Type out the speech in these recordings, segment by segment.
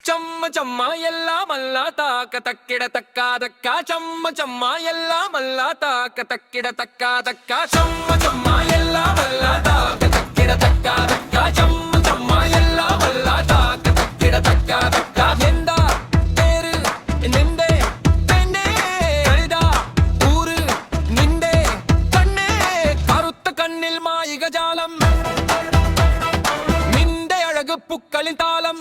ಚಮ್ಮ ಚಮ್ಮ ಎಲ್ಲ ಮಲ್ಲ ತಾಕ ತಕ್ಕಿಡ ತಕ್ಕ ತಕ್ಕ ಚಮ್ಮ ಚಮ್ಮ ಎಲ್ಲ ಮಲ್ಲ ತಾಕ ತಕ್ಕಿಡ ತಕ್ಕ ತಕ್ಕ ಚಮ್ಮ ಚಮ್ಮ ಎಲ್ಲ ಮಲ್ಲ ತಾಕ ತಕ್ಕಿಡ ತಕ್ಕ ತಕ್ಕ ಚಮ್ಮ ಚಮ್ಮ ಎಲ್ಲ ಮಲ್ಲ ತಾಕ ತಕ್ಕಿಡ ತಕ್ಕ ತಕ್ಕ ಎಂದ പേര് നിന്റെ പെണ്ണേ കഴുത ഊര് നിന്റെ കണ്ണേ കറുത്ത കണ്ണിൽ മായിക ജാലം നിന്റെ അഴക് പൂക്കളിൻ താളം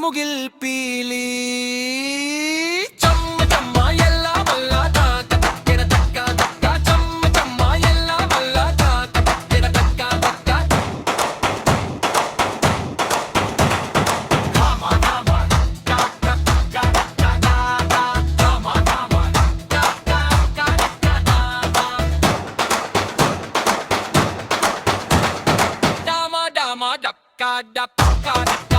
മുകിൽ പീലി ചമ്മ ചമ്മ എല്ലാ മല്ല താക തക്കിട തക്ക തക്ക ചമ്മ ചമ്മ എല്ലാ മല്ല താക തക്കിട തക്ക തക്ക ധാമ ധാമ തക്ക തക്ക തക്ക ധാമ ധാമ തക്ക തക്ക ധാമ ധാമ തക്ക തക്ക